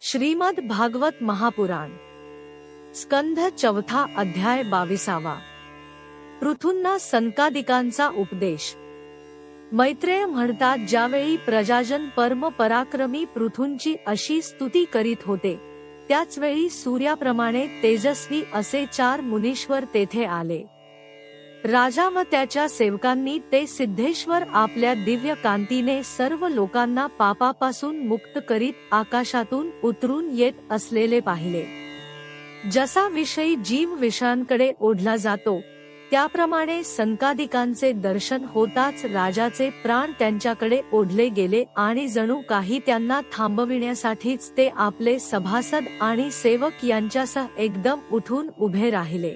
श्रीमद भागवत महापुराण स्कंध चौथा अध्याय 22. पृथूंना संकादिकांचा उपदेश. मैत्रेय म्हणतात, ज्यावेळी प्रजाजन परम पराक्रमी पृथूंची अशी स्तुती करीत होते, त्याचवेळी सूर्याप्रमाणे तेजस्वी असे 4 मुनीश्वर तेथे आले. राजा व त्याच्या सेवकांनी ते सिद्धेश्वर आपल्या दिव्य कांतीने सर्व लोकांना पापापासून मुक्त करीत आकाशातून उतरून येत असलेले पाहिले. जसा विषयी जीव विषयांकडे ओढला जातो, त्याप्रमाणे संकादिकांचे दर्शन होताच राजाचे प्राण त्यांच्याकडे ओढले गेले आणि जणू काही त्यांना थांबविण्यासाठीच ते आपले सभासद आणि सेवक यांच्यासह एकदम उठून उभे राहिले.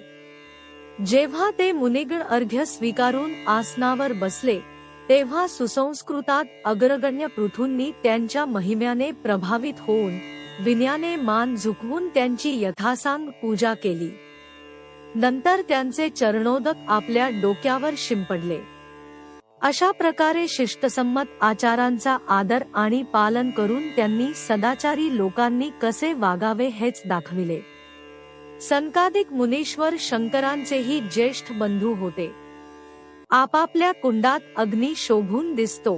जेव्हा ते मुनिगण अर्घ्य स्वीकारून आसनावर बसले, तेव्हा सुसंस्कृतात अग्रगण्य पृथूंनी त्यांच्या महिम्याने प्रभावित होऊन विनयाने मान झुकवून त्यांची यथासांग पूजा केली. नंतर त्यांचे चरणोदक आपल्या डोक्यावर शिंपडले. अशा प्रकारे शिष्टसंमत आचारांचा आदर आणि पालन करून त्यांनी सदाचारी लोकांनी कसे वागावे हेच दाखविले. संकादिक मुनीश्वर शंकरांचेही ज्येष्ठ बंधू होते. आपापल्या कुंडात अग्नी शोभून दिसतो,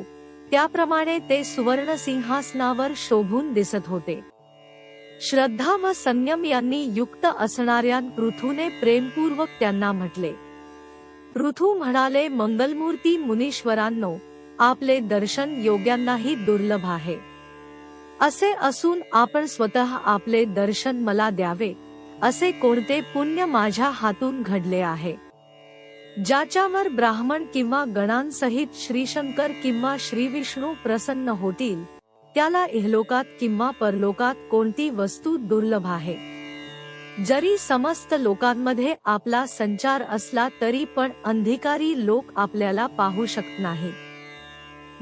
त्याप्रमाणे ते सुवर्ण सिंहासनावर शोभून दिसत होते. श्रद्धा व संयम यांनी युक्त असणाऱ्या पृथूने प्रेमपूर्वक त्यांना म्हटले. पृथू म्हणाले, मंगलमूर्ती मुनीश्वरांनो, आपले दर्शन योग्यांनाही दुर्लभ आहे. असे असून आपण स्वतः आपले दर्शन मला द्यावे, असे कोणते पुण्य माझ्या हातून घडले आहे? ज्याच्यावर ब्राह्मण किंवा गणांसहित श्रीशंकर किंवा श्रीविष्णू प्रसन्न होतील, त्याला इहलोकात किंवा परलोकात कोणती वस्तू दुर्लभ आहे? जरी समस्त लोकांमध्ये आपला संचार असला तरी पण अंधिकारी लोक आपल्याला पाहू शकत नाही.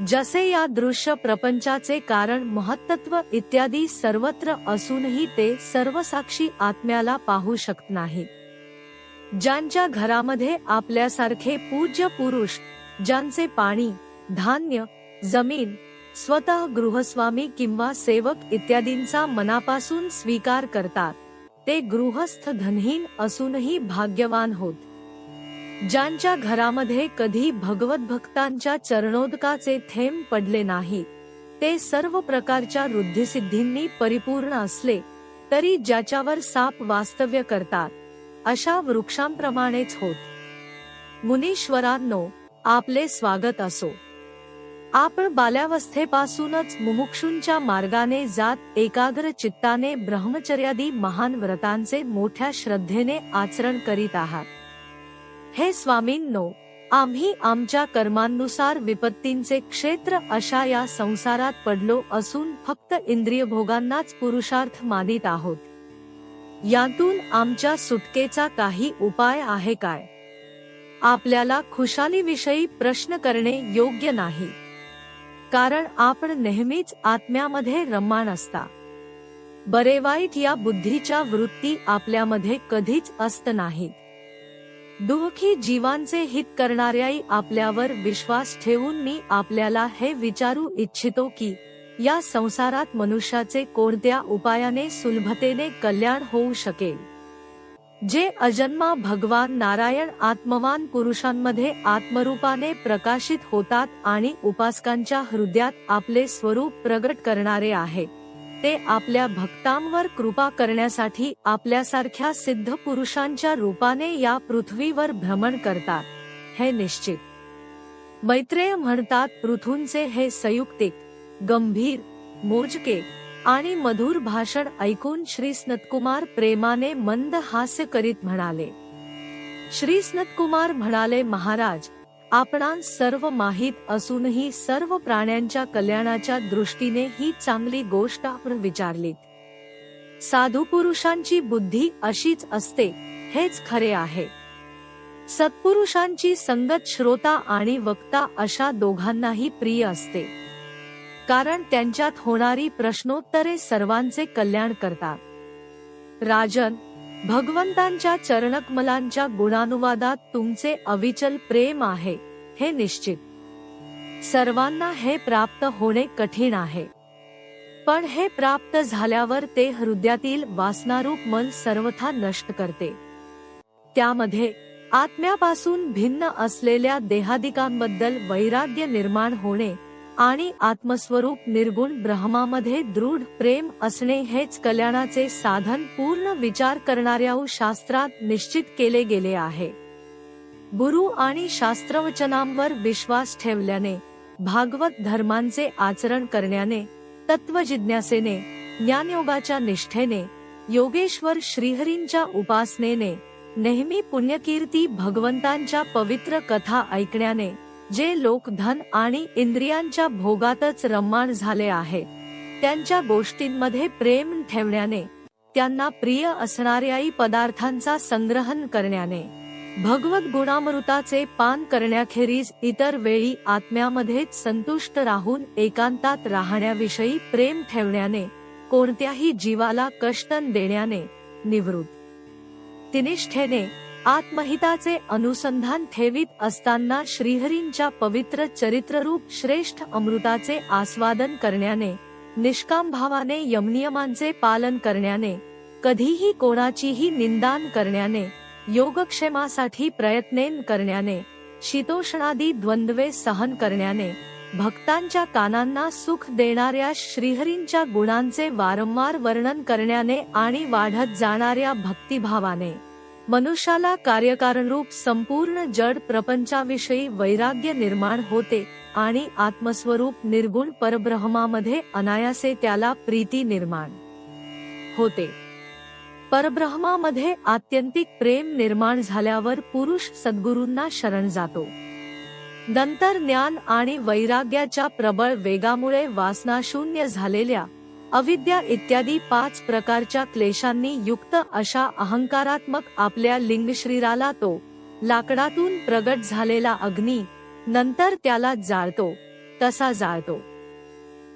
जसे या दृश्य प्रपंचाचे कारण महत्त्व इत्यादी सर्वत्र असूनही ते सर्वसाक्षी आत्म्याला पाहू शकत नाहीत. ज्यांच्या घरामध्ये आपल्यासारखे पूज्य पुरुष, ज्यांचे पाणी, धान्य, जमीन, स्वतः गृहस्वामी किंवा सेवक इत्यादींचा मनापासून स्वीकार करतात, ते गृहस्थ धनहीन असूनही भाग्यवान होत. ज्यांच्या घरामध्ये कधी भगवत भक्तांच्या चरणोदकाचे थेंब पडले नाही, ते सर्व प्रकारच्या वृद्धिसिद्धींनी परिपूर्ण असले तरी ज्याच्यावर साप वास्तव्य करतात, अशा वृक्षांप्रमाणेच होत. मुनीश्वरांनो, आपले स्वागत असो. आपण बाल्यावस्थेपासूनच मुमुक्षूंच्या मार्गाने जात एकाग्र चित्ताने ब्रह्मचर्यादी महान व्रतांचे मोठ्या श्रद्धेने आचरण करीत आहात. हे स्वामींनो, आम्ही आमच्या कर्मांनुसार विपत्तींचे क्षेत्र अशा या संसारात पडलो असून फक्त इंद्रिय भोगांनाच पुरुषार्थ मानित आहोत. यातून आमच्या सुटकेचा काही उपाय आहे काय? आपल्याला खुशालीविषयी प्रश्न करणे योग्य नाही, कारण आपण नेहमीच आत्म्यामध्ये रममाण असता. बरे वाईट या बुद्धीच्या वृत्ती आपल्यामध्ये कधीच असत नाहीत. दुःखी जीवांचे हित करणाऱ्याही आपल्यावर विश्वास ठेवून मी आपल्याला हे विचारू इच्छितो की या संसारात मनुष्याचे कोणत्या उपायाने सुलभतेने कल्याण होऊ शकेल. जे अजन्मा भगवान नारायण आत्मवान पुरुषांमध्ये आत्मरूपाने प्रकाशित होतात आणि उपासकांच्या हृदयात आपले स्वरूप प्रगट करणारे आहे, ते आपल्या भक्तांवर कृपा करण्यासाठी आपल्यासारख्या सिद्ध पुरुषांच्या रूपाने या पृथ्वीवर भ्रमण करतात, हे निश्चित. मैत्रेय म्हणतात, पृथूंचे हे संयुक्तिक, गंभीर, मोजके आणि मधुर भाषण ऐकून श्री सनतकुमार प्रेमाने मंद हास्य करीत म्हणाले. श्री सनतकुमार म्हणाले, महाराज, आपणांस सर्व माहीत असूनही सर्व प्राण्यांच्या कल्याणाच्या दृष्टीने ही चांगली गोष्ट आपण विचारलीत. साधू पुरुषांची बुद्धी अशीच असते, हेच खरे आहे. सत्पुरुषांची संगत श्रोता आणि वक्ता अशा दोघांनाही प्रिय असते, कारण त्यांच्यात होणारी प्रश्नोत्तरे सर्वांचे कल्याण करतात. राजन, भगवंतांच्या चरणकमलांच्या गुणानुवादात तुमचे अविचल प्रेम आहे, हे निश्चित. सर्वांना हे प्राप्त होणे कठीण आहे. पण हे प्राप्त झाल्यावर ते हृदयातील वासनारूप मन सर्वथा नष्ट करते. त्यामध्ये आत्म्यापासून भिन्न असलेल्या देहादिकांबद्दल वैराग्य निर्माण होणे आणि आत्मस्वरूप निर्गुण ब्रह्मामध्ये दृढ प्रेम असणे हेच कल्याणाचे साधन पूर्ण विचार करणाऱ्या शास्त्रात निश्चित केले गेले आहे. गुरु आणि शास्त्रवचनांवर विश्वास ठेवल्याने, भागवत धर्मांचे आचरण करण्याने, तत्वजिज्ञासेने, ज्ञानयोगाच्या निष्ठेने, योगेश्वर श्रीहरींच्या उपासनेने, नेहमी पुण्यकीर्ती भगवंतांच्या पवित्र कथा ऐकण्याने जे लोक धन आणि इंद्रियांच्या भोगातच रममाण झाले आहेत, त्यांच्या गोष्टींमध्ये प्रेम ठेवण्याने, त्यांना प्रिय असणाऱ्या पदार्थांचा संग्रहण करण्याने, भगवत गुणामृताचे पान करण्याखेरीज इतर वेळी आत्म्यामध्येच संतुष्ट राहून एकांतात राहण्याविषयी प्रेम ठेवण्याने, कोणत्याही जीवाला कष्ट देण्याने, निवृत्तीनिष्ठेने, आत्महिताचे अनुसंधान ठेवीत असताना श्रीहरींच्या पवित्र चरित्ररूप श्रेष्ठ अमृताचे आस्वादन करण्याने, निष्काम भावाने यमनियमांचे पालन करण्याने, कधीही कोणाचीही निंदान करण्याने, योगक्षेमासाठी प्रयत्नेन करण्याने, शीतोष्णादी द्वंद्वे सहन करण्याने, भक्तांच्या कानांना सुख देणाऱ्या श्रीहरींच्या गुणांचे वारंवार वर्णन करण्याने आणि वाढत जाणाऱ्या भक्तिभावाने मनुष्याला कार्यकारणरूप संपूर्ण जड प्रपंचाविषयी वैराग्य निर्माण होते आणि आत्मस्वरूप निर्गुण परब्रह्मामध्ये अनायासे त्याला प्रीती निर्माण होते. परब्रह्मामध्ये आत्यंतिक प्रेम निर्माण झाल्यावर पुरुष सद्गुरूंना शरण जातो. नंतर ज्ञान आणि वैराग्याच्या प्रबळ वेगामुळे वासनाशून्य झालेल्या अविद्या इत्यादी 5 प्रकारच्या क्लेशांनी युक्त अशा अहंकारात्मक आपल्या लिंगशरीराला तो लाकडातून प्रगट झालेला अग्नी नंतर त्याला जाळतो तसा जाळतो.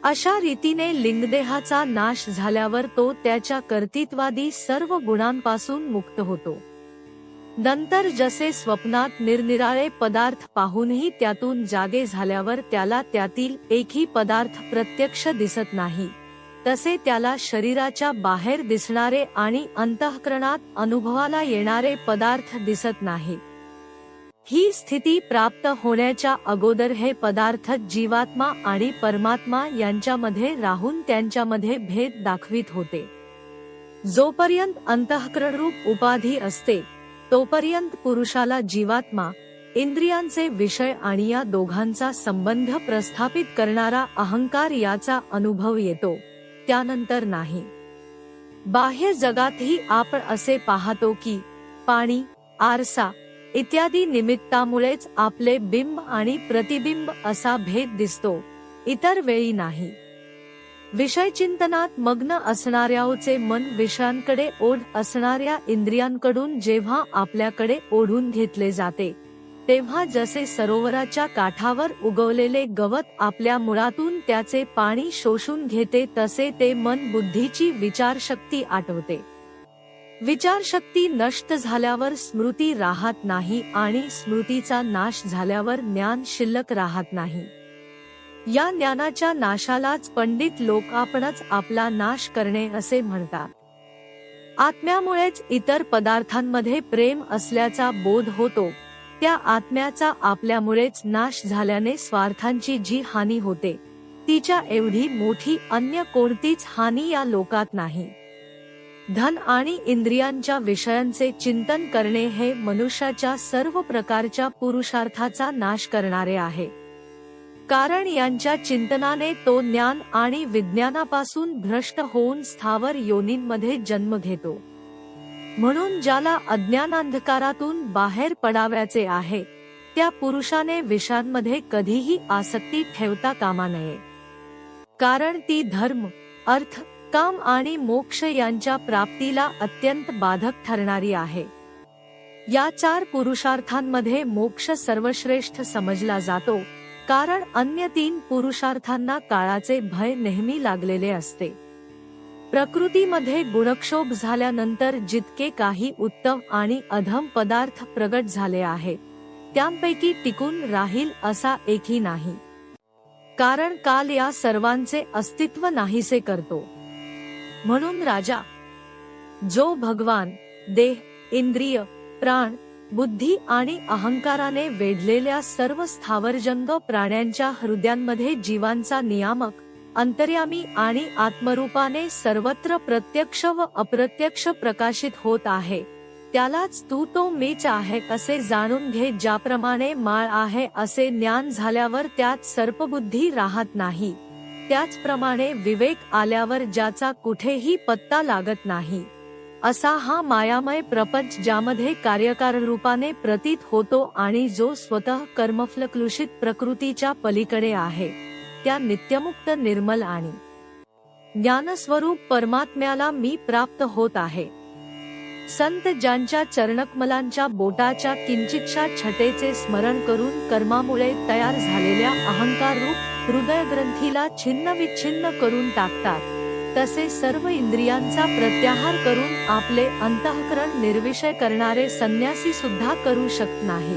अशा रीतीने लिंगदेहाचा नाश झाल्यावर तो त्याच्या कर्तृत्वादी सर्व गुणांपासून मुक्त होतो. नंतर जसे स्वप्नात निरनिराळे पदार्थ पाहूनही त्यातून जागे झाल्यावर त्याला त्यातील एकही पदार्थ प्रत्यक्ष दिसत नाही, तसे त्याला शरीराच्या बाहेर दिसणारे आणि अंतःकरणात अनुभवाला येणारे पदार्थ दिसत नाहीत. ही स्थिती प्राप्त होण्याच्या अगोदर हे पदार्थ जीवात्मा आणि परमात्मा यांच्यामध्ये राहून त्यांच्यामध्ये भेद दाखवित होते. जोपर्यंत अंतःकरणरूप उपाधी असते तोपर्यंत पुरुषाला जीवात्मा, इंद्रियांचे विषय आणि या दोघांचा संबंध प्रस्थापित करणारा अहंकार याचा अनुभव येतो, त्यानंतर नाही. बाह्य जगातही आपण असे पाहतो की पाणी, आरसा इत्यादी निमित्तामुळेच आपले बिंब आणि प्रतिबिंब असा भेद दिसतो, इतर वेळी नाही. विषयचिंतनात मग्न असणाऱ्याचे मन विषयांकडे ओढ असणाऱ्या इंद्रियांकडून जेव्हा आपल्याकडे ओढून घेतले जाते, तेव्हा जसे सरोवराच्या काठावर उगवलेले गवत आपल्या मुळातून त्याचे पाणी शोषून घेते, तसे ते मन बुद्धीची विचारशक्ती आटवते. विचारशक्ती नष्ट झाल्यावर स्मृती राहत नाही आणि स्मृतीचा नाश झाल्यावर ज्ञान शिल्लक राहत नाही. या ज्ञानाच्या नाशालाच पंडित लोक आपणच आपला नाश करणे असे म्हणतात. आत्म्यामुळेच इतर पदार्थांमध्ये प्रेम असल्याचा बोध होतो. त्या आत्म्याचा आपल्यामुळेच नाश झाल्याने स्वार्थांची जी हानी होते, तिच्या एवढी मोठी अन्य कोणतीच हानी या लोकात नाही. धन आणि इंद्रियांच्या विषयांचे चिंतन करणे हे मनुष्याच्या सर्व प्रकारच्या पुरुषार्थाचा नाश करणारे आहे. कारण यांच्या चिंतनाने तो ज्ञान आणि विज्ञानापासून भ्रष्ट होऊन स्थावर योनींमध्ये जन्म घेतो. म्हणून ज्याला अज्ञानांधकारातून बाहेर पडावयाचे आहे, त्या पुरुषाने विषयांमध्ये कधीही आसक्ती ठेवता कामा नये. कारण ती धर्म, अर्थ, काम आणि मोक्ष यांच्या प्राप्तीला अत्यंत बाधक ठरणारी आहे. या 4 पुरुषार्थांमध्ये मोक्ष सर्वश्रेष्ठ समजला जातो, कारण अन्य 3 पुरुषार्थांना काळाचे भय नेहमी लागलेले असते. प्रकृतीमध्ये गुणक्षोभ झाल्यानंतर जितके काही उत्तम आणि अधम पदार्थ प्रगट झाले आहेत, त्यांपैकी टिकून राहील असा एकही नाही. कारण काल या सर्वांचे अस्तित्व नाहीसे करतो. म्हणून राजा जो भगवान देह, इंद्रिय, प्राण, बुद्धी आणि अहंकाराने वेढलेल्या सर्व स्थावरजंग प्राण्यांच्या हृदयांमध्ये जीवांचा नियामक, अंतर्यामी आणि आत्मरूपाने सर्वत्र प्रत्यक्ष व अप्रत्यक्ष प्रकाशित होत आहे, त्यालाच तू तो मीच आहे असे जाणून घे. ज्याप्रमाणे माळ आहे असे ज्ञान झाल्यावर त्यात सर्पबुद्धी राहत नाही, त्याचप्रमाणे विवेक आल्यावर ज्याचा कुठेही पत्ता लागत नाही, असा हा मायामय प्रपंच ज्यामध्ये कार्यकार रूपाने प्रतीत होतो आणि जो स्वतः कर्मफलक्लुषित प्रकृतीच्या पलीकडे आहे, त्या नित्यमुक्त निर्मल आणि ज्ञानस्वरूप परमात्म्याला मी प्राप्त होत आहे. संत ज्यांच्या चरणकमलांच्या बोटाच्या किंचितशा छटेचे स्मरण करून कर्मामुळे तयार झालेल्या अहंकार रूप हृदयग्रंथीला छिन्नविच्छिन्न करून टाकतात, तसे सर्व इंद्रियांचा प्रत्याहार करून आपले अंतःकरण निर्विषय करणारे संन्यासी सुद्धा करू शकत नाही.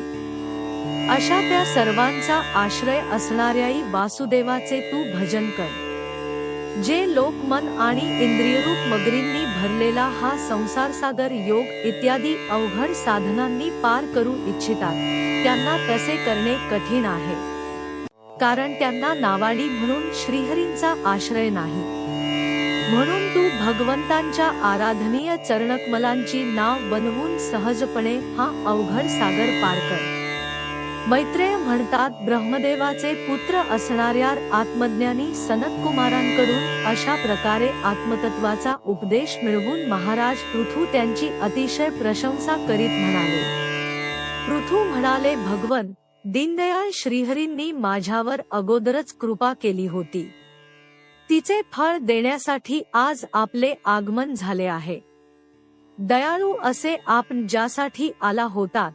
अशा त्या सर्वांचा आश्रय असणाऱ्याही वासुदेवाचे तू भजन कर. जे लोक मन आणि इंद्रियरूप मगरींनी भरलेला हा संसारसागर योग इत्यादी अवघड साधनांनी पार करू इच्छितात, त्यांना तसे करणे कठीण आहे, कारण त्यांना नावाडी म्हणून श्रीहरींचा आश्रय नाही. म्हणून तू भगवंतांच्या आराधनीय चरणकमलांची नाव बनवून सहजपणे हा अवघड सागर पार कर. मैत्रेय म्हणतात, ब्रह्मदेवाचे पुत्र असणाऱ्या आत्मज्ञानी सनतकुमारांकडून अशा प्रकारे आत्मतत्वाचा उपदेश मिळवून महाराज पृथू त्यांची अतिशय प्रशंसा करीत म्हणाले. पृथू म्हणाले, भगवन दीनदयाळ श्रीहरींनी माझ्यावर अगोदरच कृपा केली होती, तिचे फळ देण्यासाठी आज आपले आगमन झाले आहे. दयाळू असे आपण ज्यासाठी आला होतात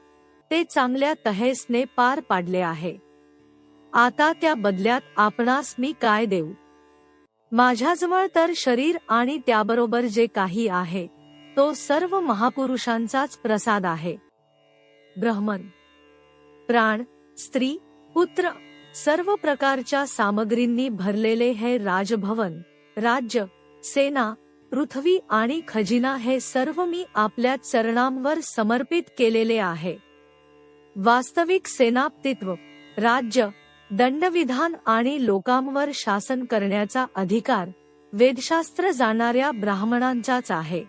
ते चांगल्या तहेसने पार पाडले आहे. आता त्या बदल्यात आपणास मी काय देऊ? माझ्याजवळ तर शरीर आणि त्याबरोबर जे काही आहे तो सर्व महापुरुषांचाच प्रसाद आहे. ब्रह्मन, प्राण, स्त्री, पुत्र, सर्व प्रकारच्या सामग्रींनी भरलेले हे राजभवन, राज्य, सेना, पृथ्वी आणि खजिना हे सर्व मी आपल्या चरणांवर समर्पित केलेले आहे. वास्तविक सेनापतित्व, राज्य, दंडविधान आणि लोकांवर शासन करण्याचा अधिकार वेदशास्त्र जाणाऱ्या ब्राह्मणांचाच आहे.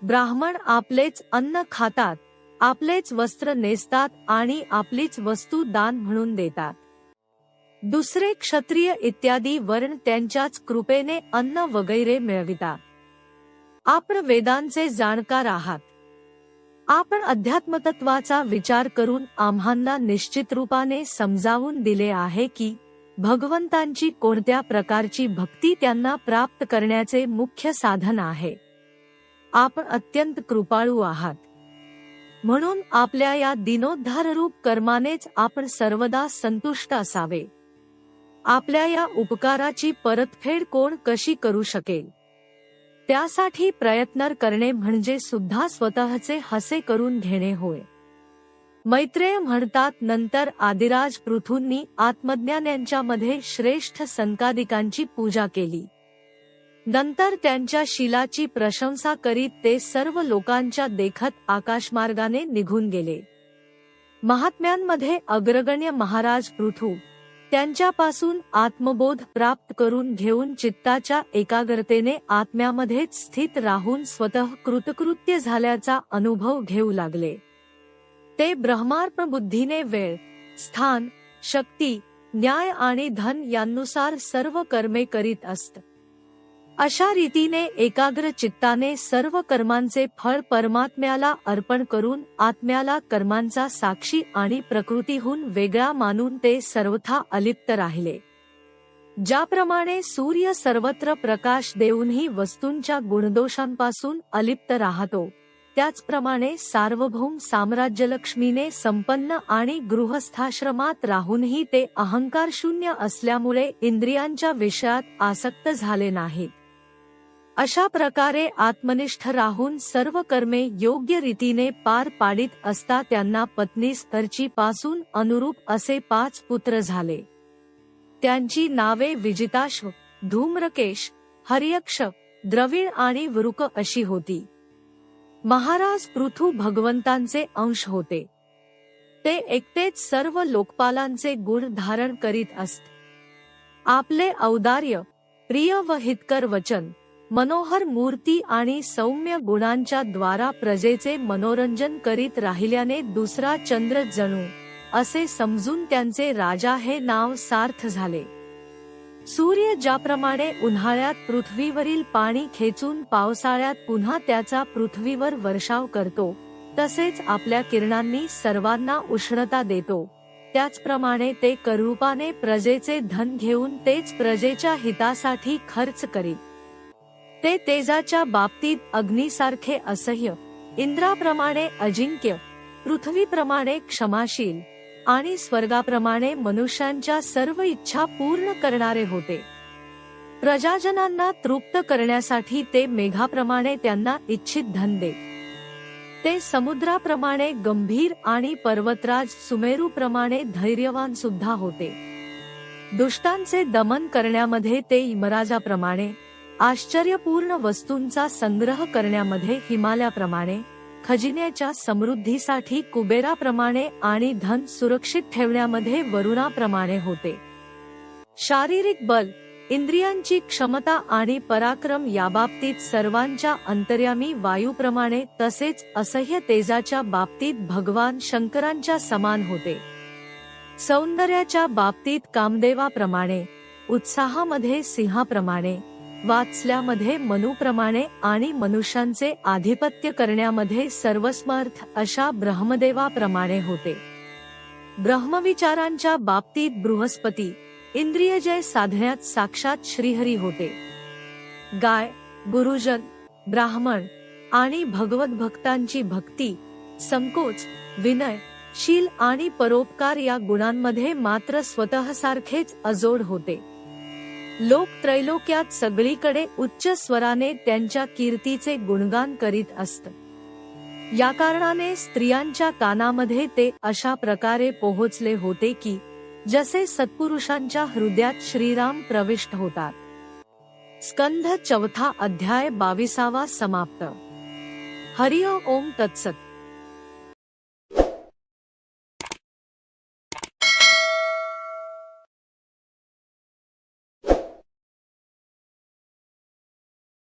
ब्राह्मण आपलेच अन्न खातात, आपलेच वस्त्र नेसतात आणि आपलीच वस्तू दान म्हणून देतात. दुसरे क्षत्रिय इत्यादी वर्ण त्यांच्याच कृपेने अन्न वगैरे मिळवितात. आपण वेदांचे जाणकार आहात. आपण अध्यात्मतत्वाचा विचार करून आम्हांना निश्चित रूपाने समजावून दिले आहे की भगवंतांची कोणत्या प्रकारची भक्ती त्यांना प्राप्त करण्याचे मुख्य साधन आहे. आपण अत्यंत कृपाळू आहात. म्हणून आपल्या या दिनोद्धाररूप कर्मानेच आपण सर्वदा संतुष्ट असावे. आपल्या या उपकाराची परतफेड कोण कशी करू शकेल? त्यासाठी प्रयत्न करणे म्हणजे सुद्धा स्वतःचे हसे करून घेणे होय. मैत्रेय म्हणतात, नंतर आदिराज पृथूंनी आत्मज्ञान्यांच्यामध्ये श्रेष्ठ संकादिकांची पूजा केली. नंतर त्यांच्या शीलाची प्रशंसा करीत ते सर्व लोकांच्या देखत आकाशमार्गाने निघून गेले. महात्म्यांमध्ये अग्रगण्य महाराज पृथू त्यांच्यापासून आत्मबोध प्राप्त करून घेऊन चित्ताच्या एकाग्रतेने आत्म्यामध्येच स्थित राहून स्वतः कृतकृत्य झाल्याचा अनुभव घेऊ लागले. ते ब्रह्मार्पण बुद्धीने वेळ, स्थान, शक्ती, न्याय आणि धन यांनुसार सर्व कर्मे करीत असत. अशा रीतीने एकाग्र चित्ताने सर्व कर्मांचे फळ परमात्म्याला अर्पण करून आत्म्याला कर्मांचा साक्षी आणि प्रकृतीहून वेगळा मानून ते सर्वथा अलिप्त राहिले. ज्याप्रमाणे सूर्य सर्वत्र प्रकाश देऊनही वस्तूंच्या गुणदोषांपासून अलिप्त राहतो, त्याचप्रमाणे सार्वभौम साम्राज्यलक्ष्मीने संपन्न आणि गृहस्थाश्रमात राहूनही ते अहंकार शून्य असल्यामुळे इंद्रियांच्या विषयात आसक्त झाले नाहीत. अशा प्रकारे आत्मनिष्ठ राहून सर्व कर्मे योग्य रीतीने पार पाडित असता त्यांना पत्नी स्तरची पासून अनुरूप असे 5 पुत्र झाले. त्यांची नावे विजिताश्व, धूम्रकेश, हर्यक्ष, द्रविड आणि वृक अशी होती. महाराज पृथु भगवंतांचे अंश होते. ते एकटेच सर्व लोकपालांचे गुण धारण करीत असत. आपले औदार्य, प्रिय व हितकर वचन, मनोहर मूर्ती आणि सौम्य गुणांच्या द्वारा प्रजेचे मनोरंजन करीत राहिल्याने दुसरा चंद्र जणू असे समजून त्यांचे राजा हे नाव सार्थ झाले. सूर्य ज्याप्रमाणे उन्हाळ्यात पृथ्वीवरील पाणी खेचून पावसाळ्यात पुन्हा त्याचा पृथ्वीवर वर्षाव करतो, तसेच आपल्या किरणांनी सर्वांना उष्णता देतो, त्याचप्रमाणे ते करूपाने प्रजेचे धन घेऊन तेच प्रजेच्या हितासाठी खर्च करीत. ते तेजाच्या बाबतीत अग्नीसारखे असह्य, इंद्राप्रमाणे अजिंक्य, पृथ्वीप्रमाणे क्षमाशील आणि स्वर्गाप्रमाणे मनुष्यांच्या सर्व इच्छा पूर्ण करणारे होते. प्रजाजनांना तृप्त करण्यासाठी ते मेघाप्रमाणे त्यांना इच्छित धन देत. ते समुद्राप्रमाणे गंभीर आणि पर्वतराज सुमेरूप्रमाणे धैर्यवान सुद्धा होते. दुष्टांचे दमन करण्यामध्ये ते यमराजाप्रमाणे, आश्चर्यपूर्ण वस्तूंचा संग्रह करण्यामध्ये हिमालयाप्रमाणे, खजिन्याच्या समृद्धीसाठी कुबेराप्रमाणे आणि धन सुरक्षित ठेवण्यामध्ये वरुणाप्रमाणे होते. शारीरिक बल, इंद्रियांची क्षमता आणि पराक्रम याबाबतीत सर्वांच्या अंतर्यामी वायूप्रमाणे तसेच असह्य तेजाच्या बाबतीत भगवान शंकरांच्या समान होते. सौंदर्याच्या बाबतीत कामदेवाप्रमाणे, उत्साहामध्ये सिंहाप्रमाणे, वात्सल्यामध्ये मनुप्रमाणे आणि मनुष्यांचे आधिपत्य करण्यामध्ये सर्वसमर्थ अशा ब्रह्मदेवाप्रमाणे होते. ब्रह्मविचारांच्या बाबतीत बृहस्पती, इंद्रियजय साधण्यात साक्षात श्रीहरी होते. गाय, गुरुजन, ब्राह्मण आणि भगवत भक्तांची भक्ती, संकोच, विनय, शील आणि परोपकार या गुणांमध्ये मात्र स्वतःसारखेच अजोड होते. लोक त्रैलोक्यात सगळीकडे उच्च स्वराने त्यांच्या कीर्तीचे गुणगान करीत असत. या कारणाने स्त्रियांच्या कानामध्ये ते अशा प्रकारे पोहोचले होते की जसे सत्पुरुषांच्या हृदयात श्रीराम प्रविष्ट होतात. स्कंध चौथा अध्याय 22 समाप्त. हरि ओम तत्सत.